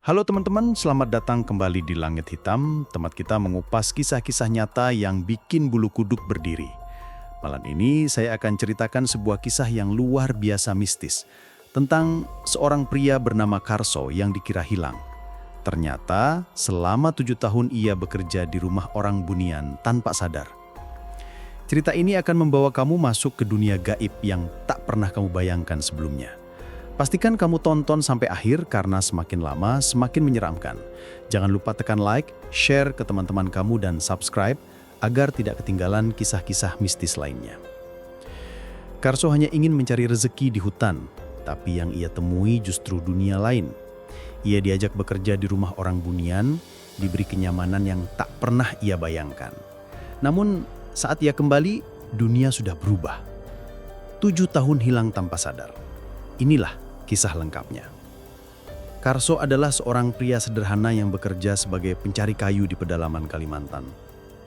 Halo teman-teman, selamat datang kembali di Langit Hitam, tempat kita mengupas kisah-kisah nyata yang bikin bulu kuduk berdiri. Malam ini saya akan ceritakan sebuah kisah yang luar biasa mistis, tentang seorang pria bernama Karso yang dikira hilang. Ternyata selama 7 tahun ia bekerja di rumah orang bunian tanpa sadar. Cerita ini akan membawa kamu masuk ke dunia gaib yang tak pernah kamu bayangkan sebelumnya. Pastikan kamu tonton sampai akhir karena semakin lama semakin menyeramkan. Jangan lupa tekan like, share ke teman-teman kamu dan subscribe agar tidak ketinggalan kisah-kisah mistis lainnya. Karso hanya ingin mencari rezeki di hutan, tapi yang ia temui justru dunia lain. Ia diajak bekerja di rumah orang bunian, diberi kenyamanan yang tak pernah ia bayangkan. Namun saat ia kembali, dunia sudah berubah. 7 tahun hilang tanpa sadar. Inilah kisah lengkapnya. Karso adalah seorang pria sederhana yang bekerja sebagai pencari kayu di pedalaman Kalimantan.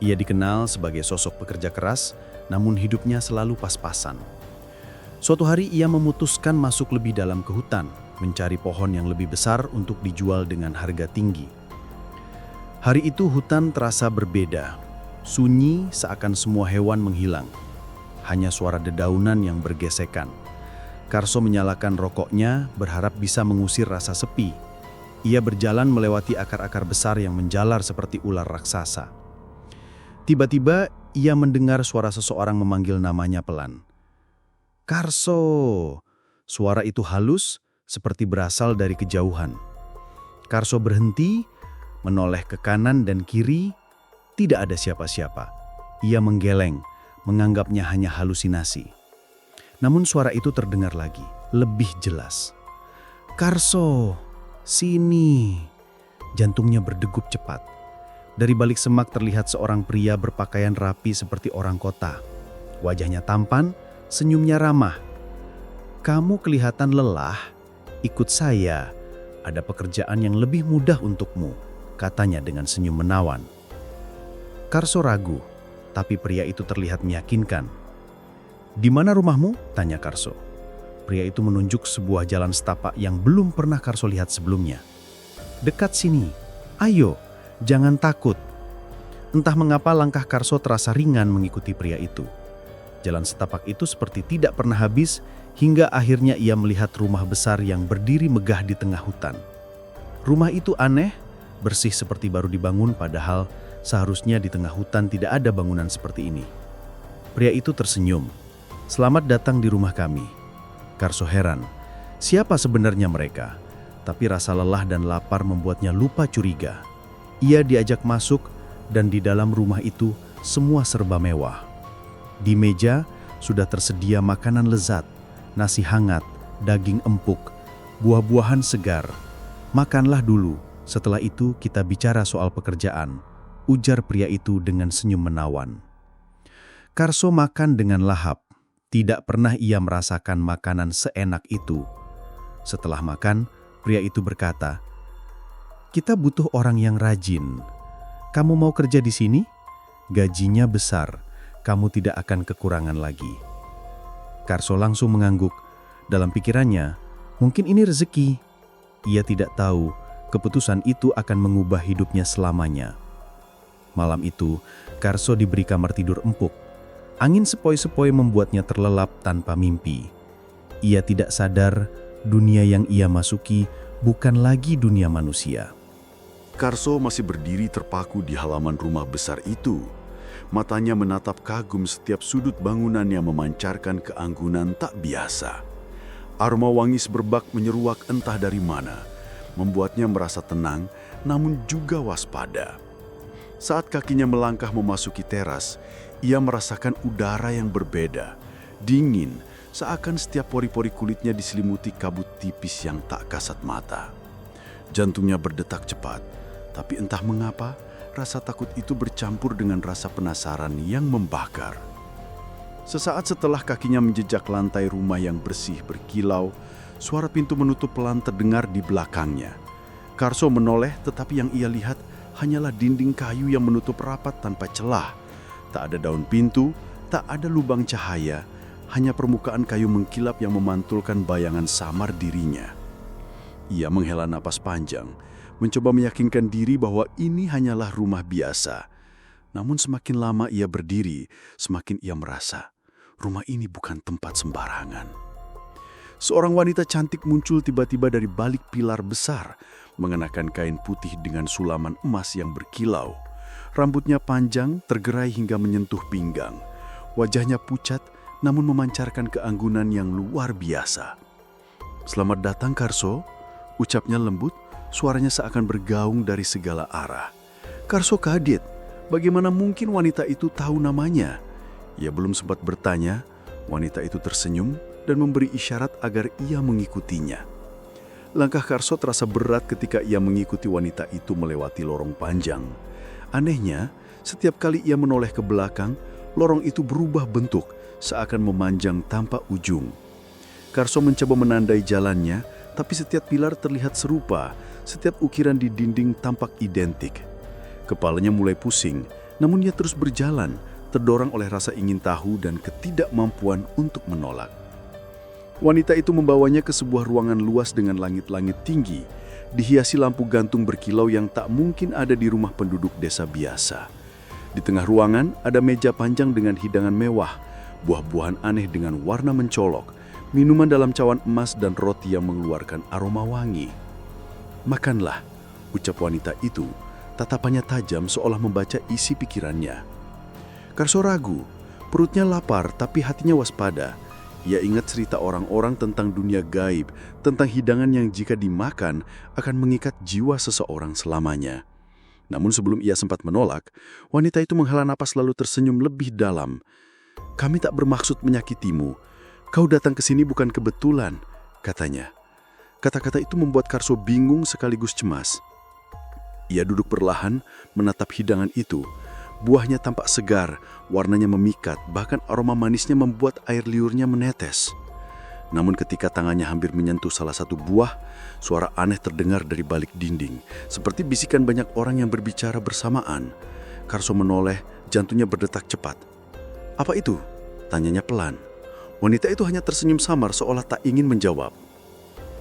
Ia dikenal sebagai sosok pekerja keras, namun hidupnya selalu pas-pasan. Suatu hari ia memutuskan masuk lebih dalam ke hutan, mencari pohon yang lebih besar untuk dijual dengan harga tinggi. Hari itu hutan terasa berbeda, sunyi seakan semua hewan menghilang. Hanya suara dedaunan yang bergesekan. Karso menyalakan rokoknya, berharap bisa mengusir rasa sepi. Ia berjalan melewati akar-akar besar yang menjalar seperti ular raksasa. Tiba-tiba, ia mendengar suara seseorang memanggil namanya pelan. "Karso!" Suara itu halus, seperti berasal dari kejauhan. Karso berhenti, menoleh ke kanan dan kiri. Tidak ada siapa-siapa. Ia menggeleng, menganggapnya hanya halusinasi. Namun suara itu terdengar lagi, lebih jelas. "Karso, sini!" Jantungnya berdegup cepat. Dari balik semak terlihat seorang pria berpakaian rapi seperti orang kota. Wajahnya tampan, senyumnya ramah. "Kamu kelihatan lelah, ikut saya. Ada pekerjaan yang lebih mudah untukmu," katanya dengan senyum menawan. Karso ragu, tapi pria itu terlihat meyakinkan. "Di mana rumahmu?" tanya Karso. Pria itu menunjuk sebuah jalan setapak yang belum pernah Karso lihat sebelumnya. "Dekat sini, ayo, jangan takut." Entah mengapa langkah Karso terasa ringan mengikuti pria itu. Jalan setapak itu seperti tidak pernah habis, hingga akhirnya ia melihat rumah besar yang berdiri megah di tengah hutan. Rumah itu aneh, bersih seperti baru dibangun, padahal seharusnya di tengah hutan tidak ada bangunan seperti ini. Pria itu tersenyum. "Selamat datang di rumah kami." Karso heran, siapa sebenarnya mereka? Tapi rasa lelah dan lapar membuatnya lupa curiga. Ia diajak masuk dan di dalam rumah itu semua serba mewah. Di meja sudah tersedia makanan lezat, nasi hangat, daging empuk, buah-buahan segar. "Makanlah dulu, setelah itu kita bicara soal pekerjaan," ujar pria itu dengan senyum menawan. Karso makan dengan lahap. Tidak pernah ia merasakan makanan seenak itu. Setelah makan, pria itu berkata, "Kita butuh orang yang rajin. Kamu mau kerja di sini? Gajinya besar, kamu tidak akan kekurangan lagi." Karso langsung mengangguk. Dalam pikirannya, mungkin ini rezeki. Ia tidak tahu keputusan itu akan mengubah hidupnya selamanya. Malam itu, Karso diberi kamar tidur empuk. Angin sepoi-sepoi membuatnya terlelap tanpa mimpi. Ia tidak sadar dunia yang ia masuki bukan lagi dunia manusia. Karso masih berdiri terpaku di halaman rumah besar itu. Matanya menatap kagum setiap sudut bangunan yang memancarkan keanggunan tak biasa. Aroma wangi semerbak menyeruak entah dari mana, membuatnya merasa tenang namun juga waspada. Saat kakinya melangkah memasuki teras, ia merasakan udara yang berbeda, dingin, seakan setiap pori-pori kulitnya diselimuti kabut tipis yang tak kasat mata. Jantungnya berdetak cepat, tapi entah mengapa, rasa takut itu bercampur dengan rasa penasaran yang membakar. Sesaat setelah kakinya menjejak lantai rumah yang bersih berkilau, suara pintu menutup pelan terdengar di belakangnya. Karso menoleh, tetapi yang ia lihat hanyalah dinding kayu yang menutup rapat tanpa celah. Tak ada daun pintu, tak ada lubang cahaya, hanya permukaan kayu mengkilap yang memantulkan bayangan samar dirinya. Ia menghela napas panjang, mencoba meyakinkan diri bahwa ini hanyalah rumah biasa. Namun semakin lama ia berdiri, semakin ia merasa rumah ini bukan tempat sembarangan. Seorang wanita cantik muncul tiba-tiba dari balik pilar besar, mengenakan kain putih dengan sulaman emas yang berkilau. Rambutnya panjang, tergerai hingga menyentuh pinggang. Wajahnya pucat, namun memancarkan keanggunan yang luar biasa. "Selamat datang, Karso," ucapnya lembut, suaranya seakan bergaung dari segala arah. Karso kaget, bagaimana mungkin wanita itu tahu namanya? Ia belum sempat bertanya, wanita itu tersenyum dan memberi isyarat agar ia mengikutinya. Langkah Karso terasa berat ketika ia mengikuti wanita itu melewati lorong panjang. Anehnya, setiap kali ia menoleh ke belakang, lorong itu berubah bentuk, seakan memanjang tanpa ujung. Karso mencoba menandai jalannya, tapi setiap pilar terlihat serupa, setiap ukiran di dinding tampak identik. Kepalanya mulai pusing, namun ia terus berjalan, terdorong oleh rasa ingin tahu dan ketidakmampuan untuk menolak. Wanita itu membawanya ke sebuah ruangan luas dengan langit-langit tinggi, dihiasi lampu gantung berkilau yang tak mungkin ada di rumah penduduk desa biasa. Di tengah ruangan ada meja panjang dengan hidangan mewah, buah-buahan aneh dengan warna mencolok, minuman dalam cawan emas dan roti yang mengeluarkan aroma wangi. "Makanlah," ucap wanita itu, tatapannya tajam seolah membaca isi pikirannya. Karso ragu, perutnya lapar tapi hatinya waspada. Ia ingat cerita orang-orang tentang dunia gaib, tentang hidangan yang jika dimakan akan mengikat jiwa seseorang selamanya. Namun sebelum ia sempat menolak, wanita itu menghela napas lalu tersenyum lebih dalam. "Kami tak bermaksud menyakitimu. Kau datang ke sini bukan kebetulan," katanya. Kata-kata itu membuat Karso bingung sekaligus cemas. Ia duduk perlahan, menatap hidangan itu. Buahnya tampak segar, warnanya memikat, bahkan aroma manisnya membuat air liurnya menetes. Namun ketika tangannya hampir menyentuh salah satu buah, suara aneh terdengar dari balik dinding, seperti bisikan banyak orang yang berbicara bersamaan. Karso menoleh, jantungnya berdetak cepat. "Apa itu?" tanyanya pelan. Wanita itu hanya tersenyum samar seolah tak ingin menjawab.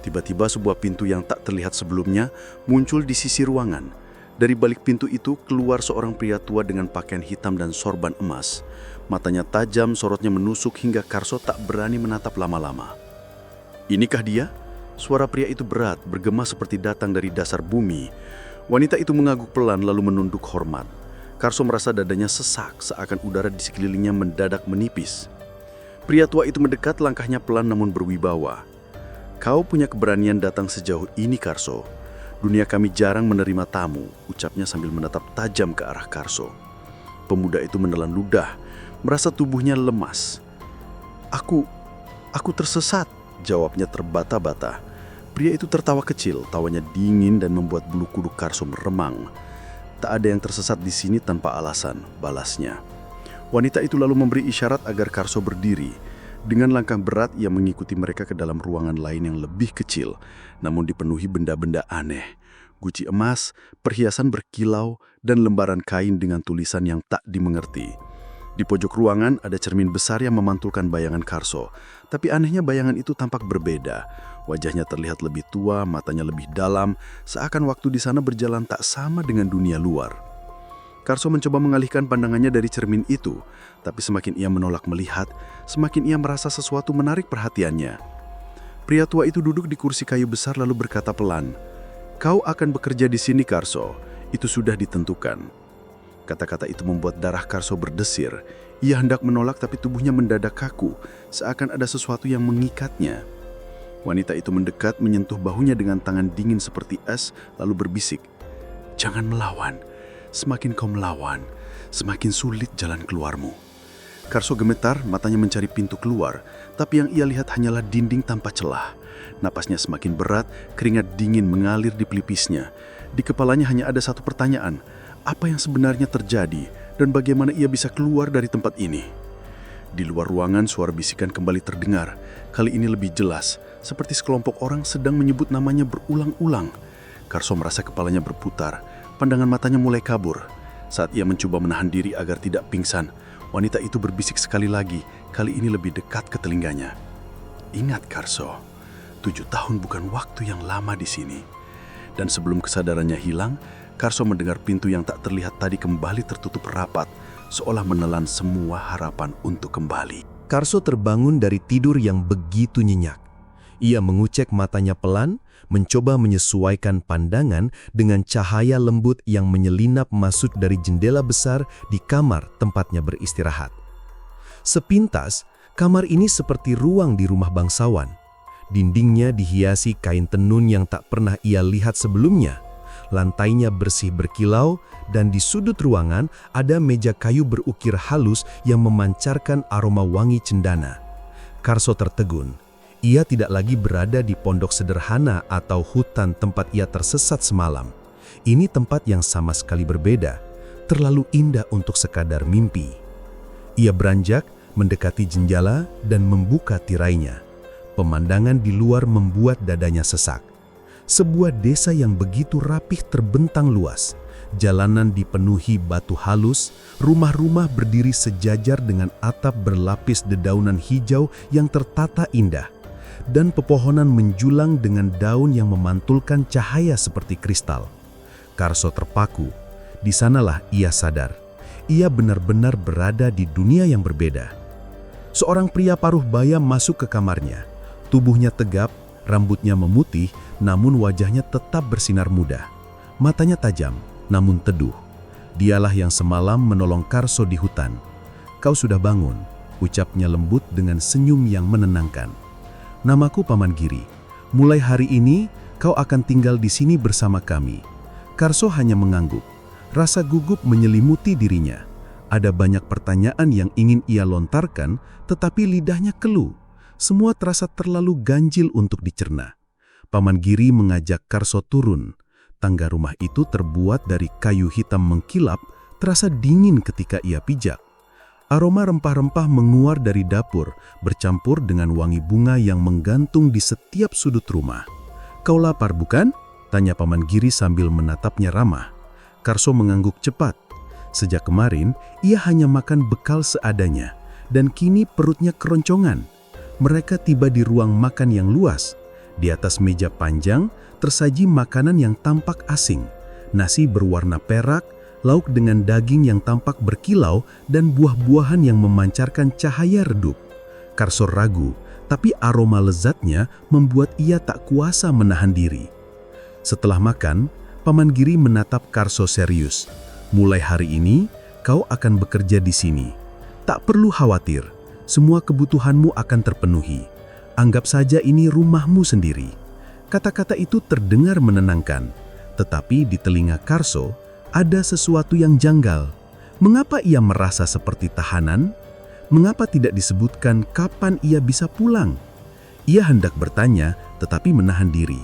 Tiba-tiba sebuah pintu yang tak terlihat sebelumnya muncul di sisi ruangan. Dari balik pintu itu keluar seorang pria tua dengan pakaian hitam dan sorban emas. Matanya tajam, sorotnya menusuk hingga Karso tak berani menatap lama-lama. "Inikah dia?" Suara pria itu berat, bergema seperti datang dari dasar bumi. Wanita itu mengangguk pelan lalu menunduk hormat. Karso merasa dadanya sesak, seakan udara di sekelilingnya mendadak menipis. Pria tua itu mendekat, langkahnya pelan namun berwibawa. "Kau punya keberanian datang sejauh ini, Karso. Dunia kami jarang menerima tamu," ucapnya sambil menatap tajam ke arah Karso. Pemuda itu menelan ludah, merasa tubuhnya lemas. Aku tersesat," jawabnya terbata-bata. Pria itu tertawa kecil, tawanya dingin dan membuat bulu kuduk Karso meremang. "Tak ada yang tersesat di sini tanpa alasan," balasnya. Wanita itu lalu memberi isyarat agar Karso berdiri. Dengan langkah berat ia mengikuti mereka ke dalam ruangan lain yang lebih kecil, namun dipenuhi benda-benda aneh. Guci emas, perhiasan berkilau, dan lembaran kain dengan tulisan yang tak dimengerti. Di pojok ruangan ada cermin besar yang memantulkan bayangan Karso, tapi anehnya bayangan itu tampak berbeda. Wajahnya terlihat lebih tua, matanya lebih dalam, seakan waktu di sana berjalan tak sama dengan dunia luar. Karso mencoba mengalihkan pandangannya dari cermin itu, tapi semakin ia menolak melihat, semakin ia merasa sesuatu menarik perhatiannya. Pria tua itu duduk di kursi kayu besar lalu berkata pelan, "Kau akan bekerja di sini, Karso. Itu sudah ditentukan." Kata-kata itu membuat darah Karso berdesir. Ia hendak menolak tapi tubuhnya mendadak kaku, seakan ada sesuatu yang mengikatnya. Wanita itu mendekat, menyentuh bahunya dengan tangan dingin seperti es, lalu berbisik, "Jangan melawan. Semakin kau melawan, semakin sulit jalan keluarmu." Karso gemetar, matanya mencari pintu keluar, tapi yang ia lihat hanyalah dinding tanpa celah. Napasnya semakin berat, keringat dingin mengalir di pelipisnya. Di kepalanya hanya ada satu pertanyaan, apa yang sebenarnya terjadi dan bagaimana ia bisa keluar dari tempat ini? Di luar ruangan suara bisikan kembali terdengar, kali ini lebih jelas, seperti sekelompok orang sedang menyebut namanya berulang-ulang. Karso merasa kepalanya berputar. Pandangan matanya mulai kabur. Saat ia mencoba menahan diri agar tidak pingsan, wanita itu berbisik sekali lagi, kali ini lebih dekat ke telinganya. "Ingat, Karso, 7 tahun bukan waktu yang lama di sini. Dan sebelum kesadarannya hilang, Karso mendengar pintu yang tak terlihat tadi kembali tertutup rapat, seolah menelan semua harapan untuk kembali. Karso terbangun dari tidur yang begitu nyenyak. Ia mengucek matanya pelan, mencoba menyesuaikan pandangan dengan cahaya lembut yang menyelinap masuk dari jendela besar di kamar tempatnya beristirahat. Sepintas, kamar ini seperti ruang di rumah bangsawan. Dindingnya dihiasi kain tenun yang tak pernah ia lihat sebelumnya. Lantainya bersih berkilau, dan di sudut ruangan ada meja kayu berukir halus yang memancarkan aroma wangi cendana. Karso tertegun. Ia tidak lagi berada di pondok sederhana atau hutan tempat ia tersesat semalam. Ini tempat yang sama sekali berbeda, terlalu indah untuk sekadar mimpi. Ia beranjak, mendekati jendela dan membuka tirainya. Pemandangan di luar membuat dadanya sesak. Sebuah desa yang begitu rapih terbentang luas. Jalanan dipenuhi batu halus, rumah-rumah berdiri sejajar dengan atap berlapis dedaunan hijau yang tertata indah, dan pepohonan menjulang dengan daun yang memantulkan cahaya seperti kristal. Karso terpaku. Di sanalah ia sadar. Ia benar-benar berada di dunia yang berbeda. Seorang pria paruh baya masuk ke kamarnya. Tubuhnya tegap, rambutnya memutih, namun wajahnya tetap bersinar muda. Matanya tajam, namun teduh. Dialah yang semalam menolong Karso di hutan. "Kau sudah bangun," ucapnya lembut dengan senyum yang menenangkan. "Namaku Paman Giri. Mulai hari ini, kau akan tinggal di sini bersama kami." Karso hanya mengangguk. Rasa gugup menyelimuti dirinya. Ada banyak pertanyaan yang ingin ia lontarkan, tetapi lidahnya keluh. Semua terasa terlalu ganjil untuk dicerna. Paman Giri mengajak Karso turun. Tangga rumah itu terbuat dari kayu hitam mengkilap, terasa dingin ketika ia pijak. Aroma rempah-rempah menguar dari dapur, bercampur dengan wangi bunga yang menggantung di setiap sudut rumah. "Kau lapar, bukan?" tanya Paman Giri sambil menatapnya ramah. Karso mengangguk cepat. Sejak kemarin, ia hanya makan bekal seadanya, dan kini perutnya keroncongan. Mereka tiba di ruang makan yang luas. Di atas meja panjang, tersaji makanan yang tampak asing. Nasi berwarna perak, lauk dengan daging yang tampak berkilau, dan buah-buahan yang memancarkan cahaya redup. Karso ragu, tapi aroma lezatnya membuat ia tak kuasa menahan diri. Setelah makan, Paman Giri menatap Karso serius. "Mulai hari ini, kau akan bekerja di sini. Tak perlu khawatir, semua kebutuhanmu akan terpenuhi. Anggap saja ini rumahmu sendiri." Kata-kata itu terdengar menenangkan, tetapi di telinga Karso ada sesuatu yang janggal. Mengapa ia merasa seperti tahanan? Mengapa tidak disebutkan kapan ia bisa pulang? Ia hendak bertanya, tetapi menahan diri.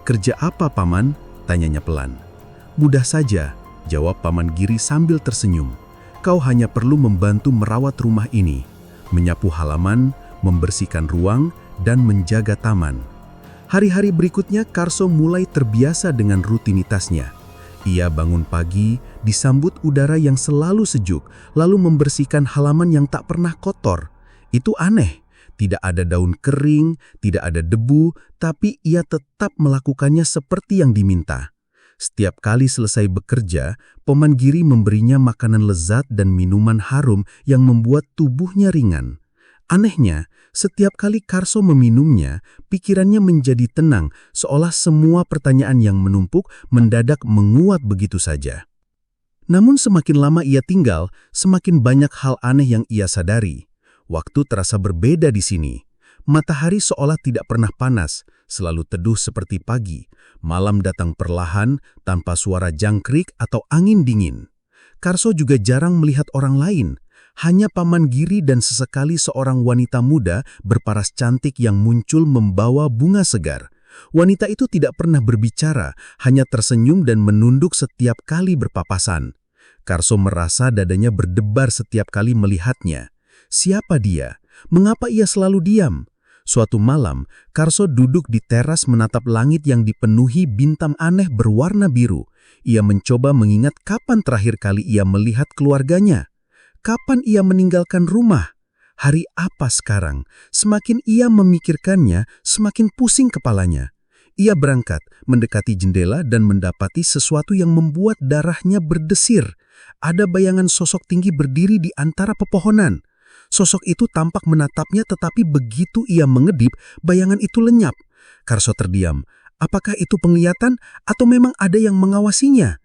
"Kerja apa, Paman?" tanyanya pelan. "Mudah saja," jawab Paman Giri sambil tersenyum. "Kau hanya perlu membantu merawat rumah ini, menyapu halaman, membersihkan ruang, dan menjaga taman." Hari-hari berikutnya Karso mulai terbiasa dengan rutinitasnya. Ia bangun pagi, disambut udara yang selalu sejuk, lalu membersihkan halaman yang tak pernah kotor. Itu aneh, tidak ada daun kering, tidak ada debu, tapi ia tetap melakukannya seperti yang diminta. Setiap kali selesai bekerja, Paman Giri memberinya makanan lezat dan minuman harum yang membuat tubuhnya ringan. Anehnya, setiap kali Karso meminumnya, pikirannya menjadi tenang, seolah semua pertanyaan yang menumpuk mendadak menguap begitu saja. Namun semakin lama ia tinggal, semakin banyak hal aneh yang ia sadari. Waktu terasa berbeda di sini. Matahari seolah tidak pernah panas, selalu teduh seperti pagi. Malam datang perlahan, tanpa suara jangkrik atau angin dingin. Karso juga jarang melihat orang lain. Hanya Paman Giri dan sesekali seorang wanita muda berparas cantik yang muncul membawa bunga segar. Wanita itu tidak pernah berbicara, hanya tersenyum dan menunduk setiap kali berpapasan. Karso merasa dadanya berdebar setiap kali melihatnya. Siapa dia? Mengapa ia selalu diam? Suatu malam, Karso duduk di teras menatap langit yang dipenuhi bintang aneh berwarna biru. Ia mencoba mengingat kapan terakhir kali ia melihat keluarganya. Kapan ia meninggalkan rumah? Hari apa sekarang? Semakin ia memikirkannya, semakin pusing kepalanya. Ia berangkat, mendekati jendela dan mendapati sesuatu yang membuat darahnya berdesir. Ada bayangan sosok tinggi berdiri di antara pepohonan. Sosok itu tampak menatapnya, tetapi begitu ia mengedip, bayangan itu lenyap. Karso terdiam. Apakah itu penglihatan atau memang ada yang mengawasinya?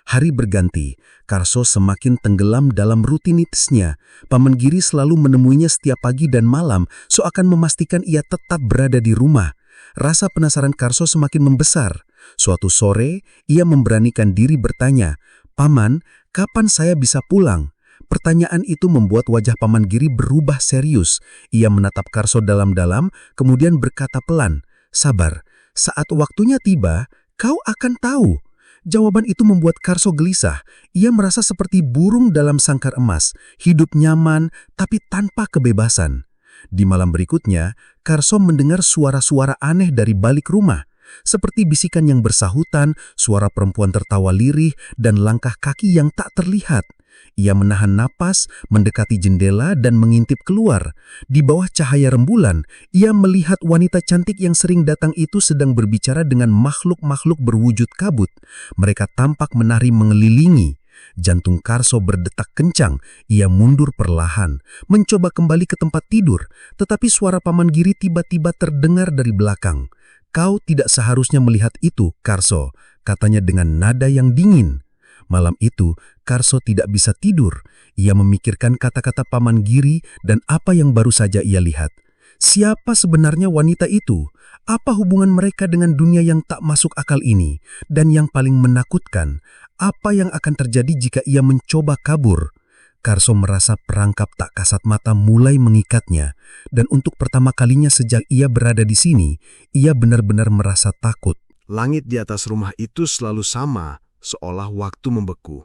Hari berganti, Karso semakin tenggelam dalam rutinitasnya. Paman Giri selalu menemuinya setiap pagi dan malam, seakan memastikan ia tetap berada di rumah. Rasa penasaran Karso semakin membesar. Suatu sore, ia memberanikan diri bertanya, "Paman, kapan saya bisa pulang?" Pertanyaan itu membuat wajah Paman Giri berubah serius. Ia menatap Karso dalam-dalam, kemudian berkata pelan, "Sabar, saat waktunya tiba, kau akan tahu." Jawaban itu membuat Karso gelisah. Ia merasa seperti burung dalam sangkar emas, hidup nyaman tapi tanpa kebebasan. Di malam berikutnya, Karso mendengar suara-suara aneh dari balik rumah. Seperti bisikan yang bersahutan, suara perempuan tertawa lirih, dan langkah kaki yang tak terlihat. Ia menahan napas, mendekati jendela dan mengintip keluar. Di bawah cahaya rembulan, ia melihat wanita cantik yang sering datang itu sedang berbicara dengan makhluk-makhluk berwujud kabut. Mereka tampak menari mengelilingi. Jantung Karso berdetak kencang. Ia mundur perlahan, mencoba kembali ke tempat tidur, tetapi suara Paman Giri tiba-tiba terdengar dari belakang. "Kau tidak seharusnya melihat itu, Karso," katanya dengan nada yang dingin. Malam itu, Karso tidak bisa tidur. Ia memikirkan kata-kata Paman Giri dan apa yang baru saja ia lihat. Siapa sebenarnya wanita itu? Apa hubungan mereka dengan dunia yang tak masuk akal ini? Dan yang paling menakutkan, apa yang akan terjadi jika ia mencoba kabur? Karso merasa perangkap tak kasat mata mulai mengikatnya. Dan untuk pertama kalinya sejak ia berada di sini, ia benar-benar merasa takut. Langit di atas rumah itu selalu sama, seolah waktu membeku.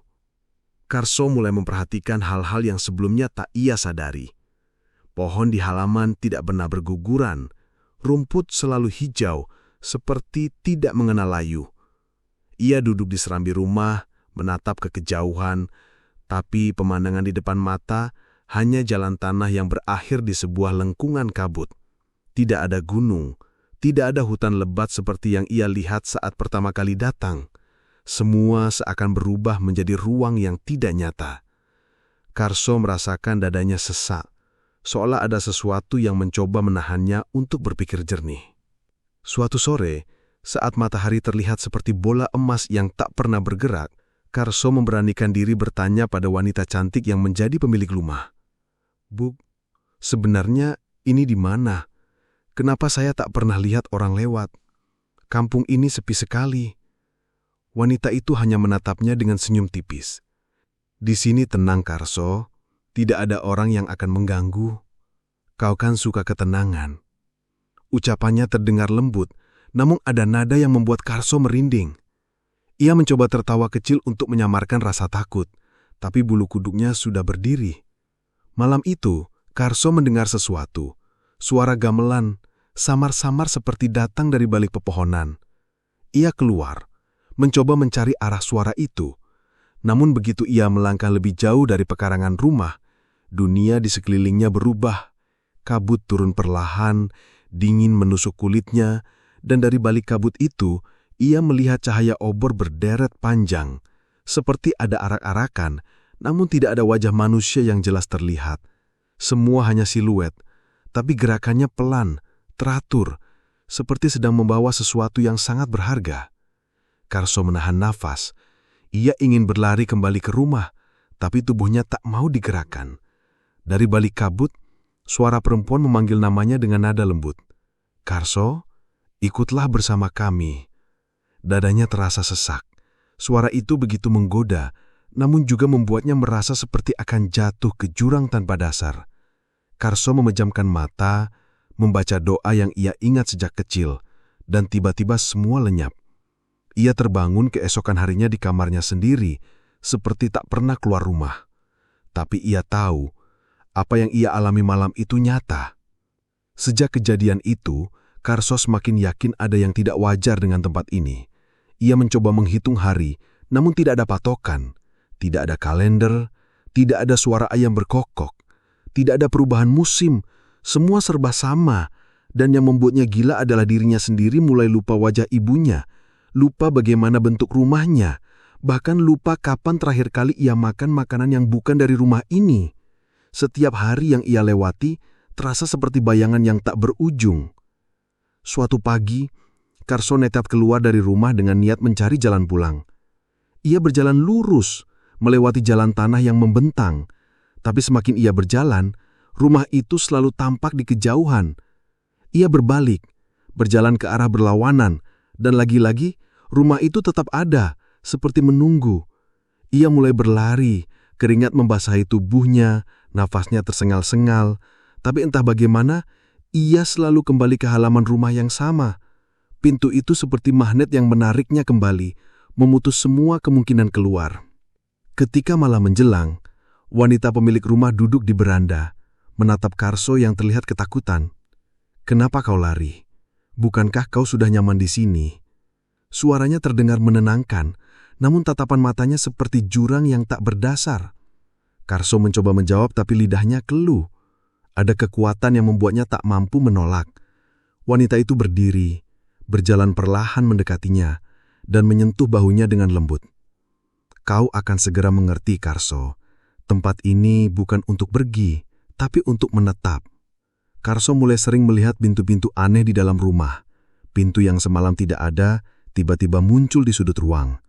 Karso mulai memperhatikan hal-hal yang sebelumnya tak ia sadari. Pohon di halaman tidak pernah berguguran, rumput selalu hijau, seperti tidak mengenal layu. Ia duduk di serambi rumah, menatap ke kejauhan, tapi pemandangan di depan mata hanya jalan tanah yang berakhir di sebuah lengkungan kabut. Tidak ada gunung, tidak ada hutan lebat seperti yang ia lihat saat pertama kali datang. Semua seakan berubah menjadi ruang yang tidak nyata. Karso merasakan dadanya sesak, seolah ada sesuatu yang mencoba menahannya untuk berpikir jernih. Suatu sore, saat matahari terlihat seperti bola emas yang tak pernah bergerak, Karso memberanikan diri bertanya pada wanita cantik yang menjadi pemilik rumah. "Bu, sebenarnya ini di mana? Kenapa saya tak pernah lihat orang lewat? Kampung ini sepi sekali." Wanita itu hanya menatapnya dengan senyum tipis. "Di sini tenang, Karso. Tidak ada orang yang akan mengganggu. Kau kan suka ketenangan." Ucapannya terdengar lembut, namun ada nada yang membuat Karso merinding. Ia mencoba tertawa kecil untuk menyamarkan rasa takut, tapi bulu kuduknya sudah berdiri. Malam itu, Karso mendengar sesuatu. Suara gamelan, samar-samar seperti datang dari balik pepohonan. Ia keluar, mencoba mencari arah suara itu. Namun begitu ia melangkah lebih jauh dari pekarangan rumah, dunia di sekelilingnya berubah. Kabut turun perlahan, dingin menusuk kulitnya, dan dari balik kabut itu, ia melihat cahaya obor berderet panjang, seperti ada arak-arakan, namun tidak ada wajah manusia yang jelas terlihat. Semua hanya siluet, tapi gerakannya pelan, teratur, seperti sedang membawa sesuatu yang sangat berharga. Karso menahan nafas. Ia ingin berlari kembali ke rumah, tapi tubuhnya tak mau digerakkan. Dari balik kabut, suara perempuan memanggil namanya dengan nada lembut. "Karso, ikutlah bersama kami." Dadanya terasa sesak. Suara itu begitu menggoda, namun juga membuatnya merasa seperti akan jatuh ke jurang tanpa dasar. Karso memejamkan mata, membaca doa yang ia ingat sejak kecil, dan tiba-tiba semua lenyap. Ia terbangun keesokan harinya di kamarnya sendiri, seperti tak pernah keluar rumah. Tapi ia tahu, apa yang ia alami malam itu nyata. Sejak kejadian itu, Karso semakin yakin ada yang tidak wajar dengan tempat ini. Ia mencoba menghitung hari, namun tidak ada patokan. Tidak ada kalender, tidak ada suara ayam berkokok. Tidak ada perubahan musim, semua serba sama. Dan yang membuatnya gila adalah dirinya sendiri mulai lupa wajah ibunya, lupa bagaimana bentuk rumahnya, bahkan lupa kapan terakhir kali ia makan makanan yang bukan dari rumah ini. Setiap hari yang ia lewati terasa seperti bayangan yang tak berujung. Suatu pagi, Karso nekat keluar dari rumah dengan niat mencari jalan pulang. Ia berjalan lurus, melewati jalan tanah yang membentang. Tapi semakin ia berjalan, rumah itu selalu tampak di kejauhan. Ia berbalik, berjalan ke arah berlawanan, dan lagi-lagi rumah itu tetap ada, seperti menunggu. Ia mulai berlari, keringat membasahi tubuhnya, nafasnya tersengal-sengal. Tapi entah bagaimana, ia selalu kembali ke halaman rumah yang sama. Pintu itu seperti magnet yang menariknya kembali, memutus semua kemungkinan keluar. Ketika malam menjelang, wanita pemilik rumah duduk di beranda, menatap Karso yang terlihat ketakutan. "Kenapa kau lari? Bukankah kau sudah nyaman di sini?" Suaranya terdengar menenangkan, namun tatapan matanya seperti jurang yang tak berdasar. Karso mencoba menjawab tapi lidahnya keluh. Ada kekuatan yang membuatnya tak mampu menolak. Wanita itu berdiri, berjalan perlahan mendekatinya, dan menyentuh bahunya dengan lembut. "Kau akan segera mengerti, Karso. Tempat ini bukan untuk pergi, tapi untuk menetap." Karso mulai sering melihat pintu-pintu aneh di dalam rumah. Pintu yang semalam tidak ada, tiba-tiba muncul di sudut ruang.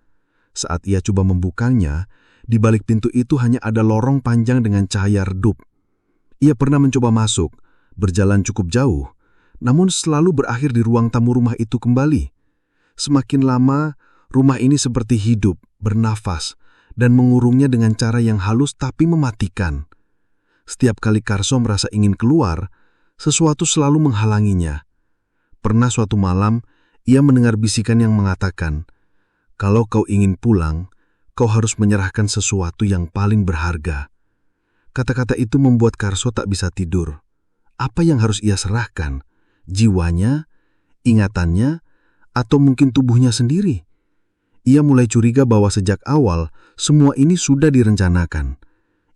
Saat ia coba membukanya, di balik pintu itu hanya ada lorong panjang dengan cahaya redup. Ia pernah mencoba masuk, berjalan cukup jauh, namun selalu berakhir di ruang tamu rumah itu kembali. Semakin lama, rumah ini seperti hidup, bernafas, dan mengurungnya dengan cara yang halus tapi mematikan. Setiap kali Karso merasa ingin keluar, sesuatu selalu menghalanginya. Pernah suatu malam, ia mendengar bisikan yang mengatakan, "Kalau kau ingin pulang, kau harus menyerahkan sesuatu yang paling berharga." Kata-kata itu membuat Karso tak bisa tidur. Apa yang harus ia serahkan? Jiwanya, ingatannya, atau mungkin tubuhnya sendiri? Ia mulai curiga bahwa sejak awal, semua ini sudah direncanakan.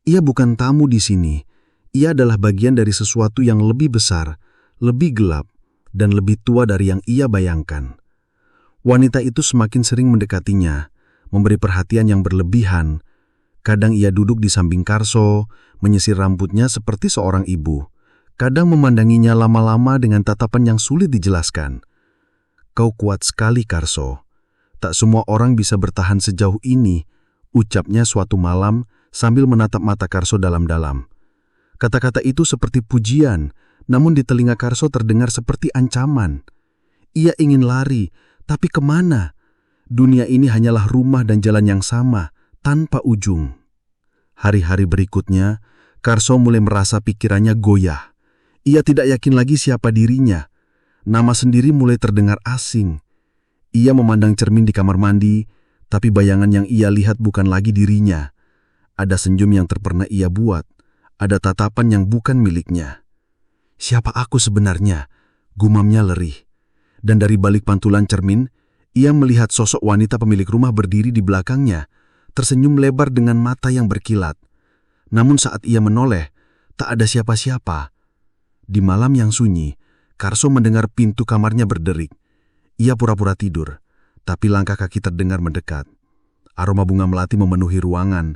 Ia bukan tamu di sini. Ia adalah bagian dari sesuatu yang lebih besar, lebih gelap, dan lebih tua dari yang ia bayangkan. Wanita itu semakin sering mendekatinya, memberi perhatian yang berlebihan. Kadang ia duduk di samping Karso, menyisir rambutnya seperti seorang ibu. Kadang memandanginya lama-lama dengan tatapan yang sulit dijelaskan. "Kau kuat sekali, Karso. Tak semua orang bisa bertahan sejauh ini," ucapnya suatu malam sambil menatap mata Karso dalam-dalam. Kata-kata itu seperti pujian, namun di telinga Karso terdengar seperti ancaman. Ia ingin lari, tapi kemana? Dunia ini hanyalah rumah dan jalan yang sama, tanpa ujung. Hari-hari berikutnya, Karso mulai merasa pikirannya goyah. Ia tidak yakin lagi siapa dirinya. Nama sendiri mulai terdengar asing. Ia memandang cermin di kamar mandi, tapi bayangan yang ia lihat bukan lagi dirinya. Ada senyum yang terpernah ia buat, ada tatapan yang bukan miliknya. "Siapa aku sebenarnya?" gumamnya lerih. Dan dari balik pantulan cermin, ia melihat sosok wanita pemilik rumah berdiri di belakangnya, tersenyum lebar dengan mata yang berkilat. Namun saat ia menoleh, tak ada siapa-siapa. Di malam yang sunyi, Karso mendengar pintu kamarnya berderik. Ia pura-pura tidur, tapi langkah kaki terdengar mendekat. Aroma bunga melati memenuhi ruangan.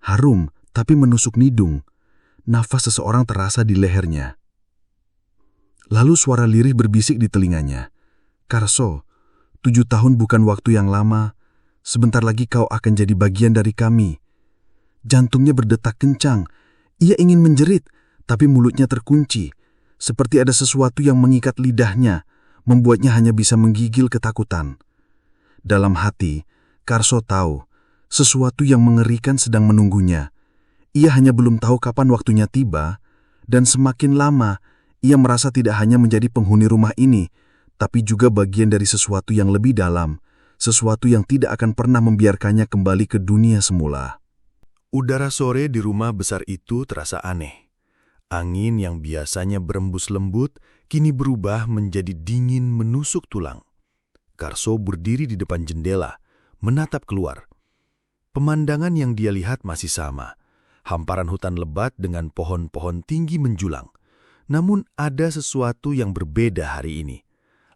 Harum, tapi menusuk hidung. Nafas seseorang terasa di lehernya. Lalu suara lirih berbisik di telinganya. "Karso, 7 tahun bukan waktu yang lama. Sebentar lagi kau akan jadi bagian dari kami." Jantungnya berdetak kencang. Ia ingin menjerit, tapi mulutnya terkunci. Seperti ada sesuatu yang mengikat lidahnya, membuatnya hanya bisa menggigil ketakutan. Dalam hati, Karso tahu, sesuatu yang mengerikan sedang menunggunya. Ia hanya belum tahu kapan waktunya tiba, dan semakin lama, ia merasa tidak hanya menjadi penghuni rumah ini, tapi juga bagian dari sesuatu yang lebih dalam, sesuatu yang tidak akan pernah membiarkannya kembali ke dunia semula. Udara sore di rumah besar itu terasa aneh. Angin yang biasanya berembus lembut, kini berubah menjadi dingin menusuk tulang. Karso berdiri di depan jendela, menatap keluar. Pemandangan yang dia lihat masih sama. Hamparan hutan lebat dengan pohon-pohon tinggi menjulang. Namun ada sesuatu yang berbeda hari ini.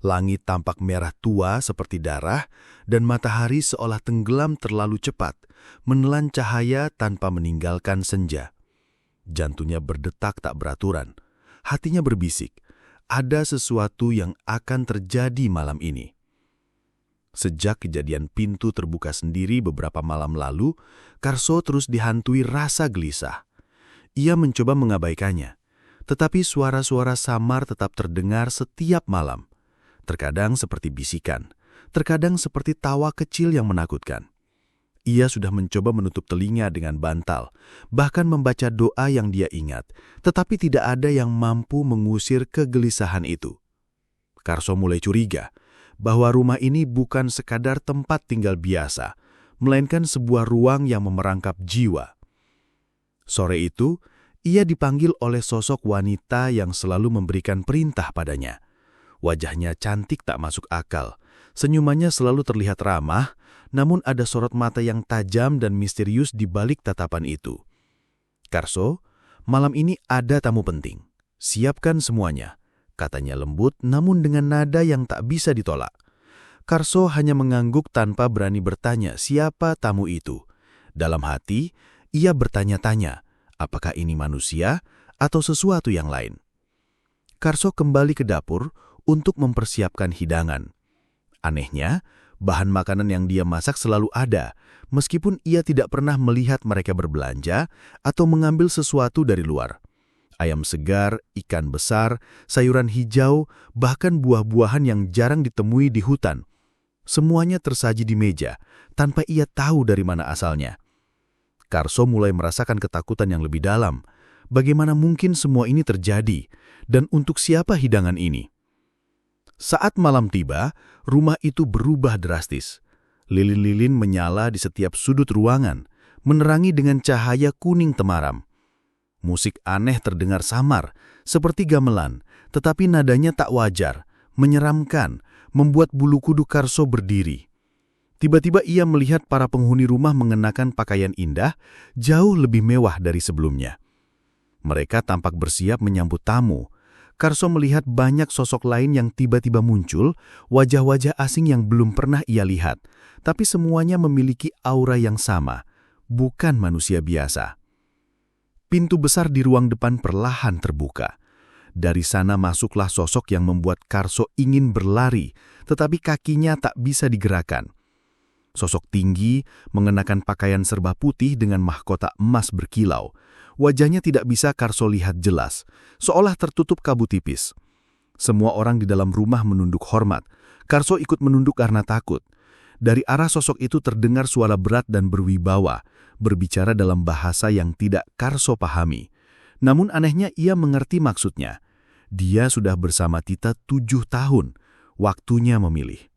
Langit tampak merah tua seperti darah, dan matahari seolah tenggelam terlalu cepat, menelan cahaya tanpa meninggalkan senja. Jantungnya berdetak tak beraturan. Hatinya berbisik, ada sesuatu yang akan terjadi malam ini. Sejak kejadian pintu terbuka sendiri beberapa malam lalu, Karso terus dihantui rasa gelisah. Ia mencoba mengabaikannya, tetapi suara-suara samar tetap terdengar setiap malam. Terkadang seperti bisikan, terkadang seperti tawa kecil yang menakutkan. Ia sudah mencoba menutup telinga dengan bantal, bahkan membaca doa yang dia ingat, tetapi tidak ada yang mampu mengusir kegelisahan itu. Karso mulai curiga bahwa rumah ini bukan sekadar tempat tinggal biasa, melainkan sebuah ruang yang memerangkap jiwa. Sore itu, ia dipanggil oleh sosok wanita yang selalu memberikan perintah padanya. Wajahnya cantik tak masuk akal, senyumannya selalu terlihat ramah, namun ada sorot mata yang tajam dan misterius di balik tatapan itu. "Karso, malam ini ada tamu penting. Siapkan semuanya," katanya lembut namun dengan nada yang tak bisa ditolak. Karso hanya mengangguk tanpa berani bertanya siapa tamu itu. Dalam hati, ia bertanya-tanya, apakah ini manusia atau sesuatu yang lain. Karso kembali ke dapur untuk mempersiapkan hidangan. Anehnya, bahan makanan yang dia masak selalu ada, meskipun ia tidak pernah melihat mereka berbelanja atau mengambil sesuatu dari luar. Ayam segar, ikan besar, sayuran hijau, bahkan buah-buahan yang jarang ditemui di hutan. Semuanya tersaji di meja, tanpa ia tahu dari mana asalnya. Karso mulai merasakan ketakutan yang lebih dalam. Bagaimana mungkin semua ini terjadi, dan untuk siapa hidangan ini? Saat malam tiba, rumah itu berubah drastis. Lilin-lilin menyala di setiap sudut ruangan, menerangi dengan cahaya kuning temaram. Musik aneh terdengar samar, seperti gamelan, tetapi nadanya tak wajar, menyeramkan, membuat bulu kuduk Karso berdiri. Tiba-tiba ia melihat para penghuni rumah mengenakan pakaian indah, jauh lebih mewah dari sebelumnya. Mereka tampak bersiap menyambut tamu. Karso melihat banyak sosok lain yang tiba-tiba muncul, wajah-wajah asing yang belum pernah ia lihat, tapi semuanya memiliki aura yang sama, bukan manusia biasa. Pintu besar di ruang depan perlahan terbuka. Dari sana masuklah sosok yang membuat Karso ingin berlari, tetapi kakinya tak bisa digerakkan. Sosok tinggi, mengenakan pakaian serba putih dengan mahkota emas berkilau. Wajahnya tidak bisa Karso lihat jelas, seolah tertutup kabut tipis. Semua orang di dalam rumah menunduk hormat. Karso ikut menunduk karena takut. Dari arah sosok itu terdengar suara berat dan berwibawa, berbicara dalam bahasa yang tidak Karso pahami. Namun anehnya ia mengerti maksudnya. Dia sudah bersama Tita 7 tahun. Waktunya memilih.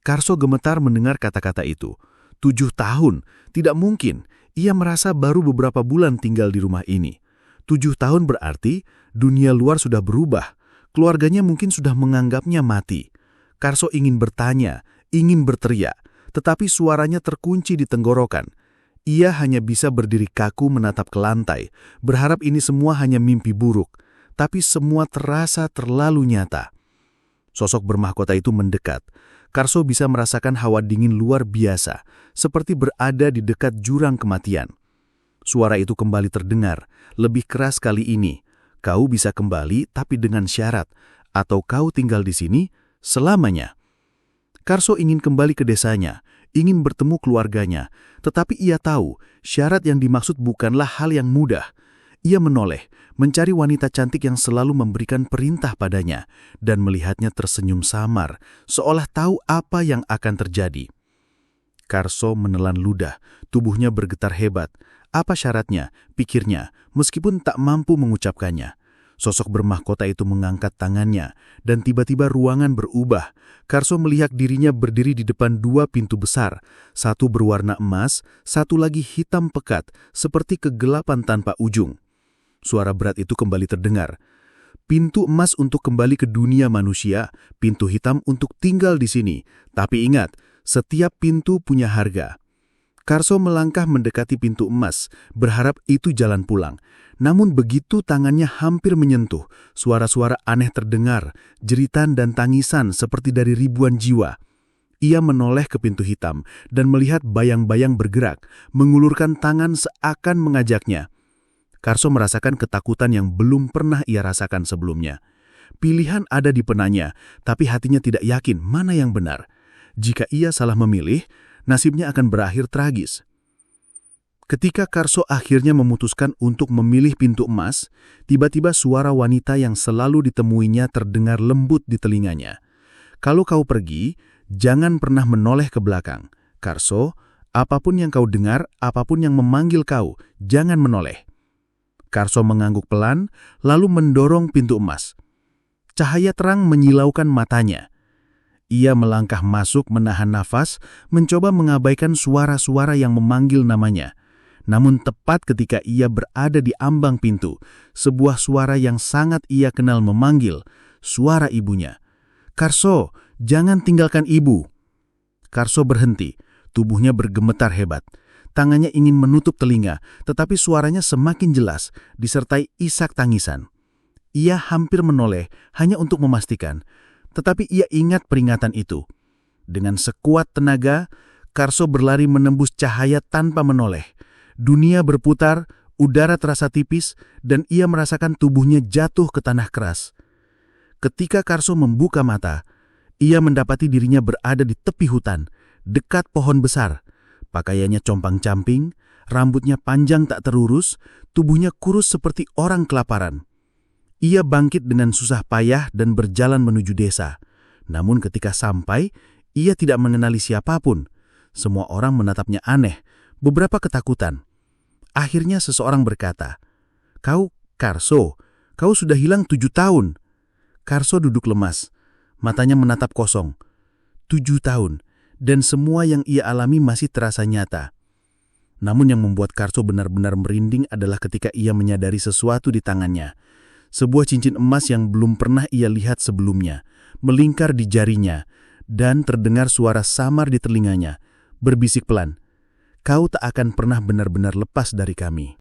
Karso gemetar mendengar kata-kata itu. 7 tahun, tidak mungkin. Ia merasa baru beberapa bulan tinggal di rumah ini. 7 tahun berarti dunia luar sudah berubah. Keluarganya mungkin sudah menganggapnya mati. Karso ingin bertanya, ingin berteriak, tetapi suaranya terkunci di tenggorokan. Ia hanya bisa berdiri kaku menatap ke lantai, berharap ini semua hanya mimpi buruk. Tapi semua terasa terlalu nyata. Sosok bermahkota itu mendekat. Karso bisa merasakan hawa dingin luar biasa, seperti berada di dekat jurang kematian. Suara itu kembali terdengar, lebih keras kali ini. Kau bisa kembali tapi dengan syarat, atau kau tinggal di sini selamanya. Karso ingin kembali ke desanya, ingin bertemu keluarganya, tetapi ia tahu syarat yang dimaksud bukanlah hal yang mudah. Ia menoleh, mencari wanita cantik yang selalu memberikan perintah padanya, dan melihatnya tersenyum samar, seolah tahu apa yang akan terjadi. Karso menelan ludah, tubuhnya bergetar hebat. Apa syaratnya, pikirnya, meskipun tak mampu mengucapkannya. Sosok bermahkota itu mengangkat tangannya, dan tiba-tiba ruangan berubah. Karso melihat dirinya berdiri di depan 2 pintu besar, satu berwarna emas, satu lagi hitam pekat, seperti kegelapan tanpa ujung. Suara berat itu kembali terdengar. Pintu emas untuk kembali ke dunia manusia, pintu hitam untuk tinggal di sini. Tapi ingat, setiap pintu punya harga. Karso melangkah mendekati pintu emas, berharap itu jalan pulang. Namun begitu tangannya hampir menyentuh, suara-suara aneh terdengar, jeritan dan tangisan seperti dari ribuan jiwa. Ia menoleh ke pintu hitam dan melihat bayang-bayang bergerak, mengulurkan tangan seakan mengajaknya. Karso merasakan ketakutan yang belum pernah ia rasakan sebelumnya. Pilihan ada di penanya, tapi hatinya tidak yakin mana yang benar. Jika ia salah memilih, nasibnya akan berakhir tragis. Ketika Karso akhirnya memutuskan untuk memilih pintu emas, tiba-tiba suara wanita yang selalu ditemuinya terdengar lembut di telinganya. Kalau kau pergi, jangan pernah menoleh ke belakang. Karso, apapun yang kau dengar, apapun yang memanggil kau, jangan menoleh. Karso mengangguk pelan, lalu mendorong pintu emas. Cahaya terang menyilaukan matanya. Ia melangkah masuk menahan nafas, mencoba mengabaikan suara-suara yang memanggil namanya. Namun tepat ketika ia berada di ambang pintu, sebuah suara yang sangat ia kenal memanggil, suara ibunya. "Karso, jangan tinggalkan ibu." Karso berhenti, tubuhnya bergemetar hebat. Tangannya ingin menutup telinga, tetapi suaranya semakin jelas, disertai isak tangisan. Ia hampir menoleh hanya untuk memastikan, tetapi ia ingat peringatan itu. Dengan sekuat tenaga, Karso berlari menembus cahaya tanpa menoleh. Dunia berputar, udara terasa tipis, dan ia merasakan tubuhnya jatuh ke tanah keras. Ketika Karso membuka mata, ia mendapati dirinya berada di tepi hutan, dekat pohon besar. Pakaiannya compang-camping, rambutnya panjang tak terurus, tubuhnya kurus seperti orang kelaparan. Ia bangkit dengan susah payah dan berjalan menuju desa. Namun ketika sampai, ia tidak mengenali siapapun. Semua orang menatapnya aneh, beberapa ketakutan. Akhirnya seseorang berkata, "Kau, Karso, kau sudah hilang 7 tahun." Karso duduk lemas, matanya menatap kosong. 7 tahun, dan semua yang ia alami masih terasa nyata. Namun yang membuat Karso benar-benar merinding adalah ketika ia menyadari sesuatu di tangannya. Sebuah cincin emas yang belum pernah ia lihat sebelumnya, melingkar di jarinya, dan terdengar suara samar di telinganya, berbisik pelan, "Kau tak akan pernah benar-benar lepas dari kami."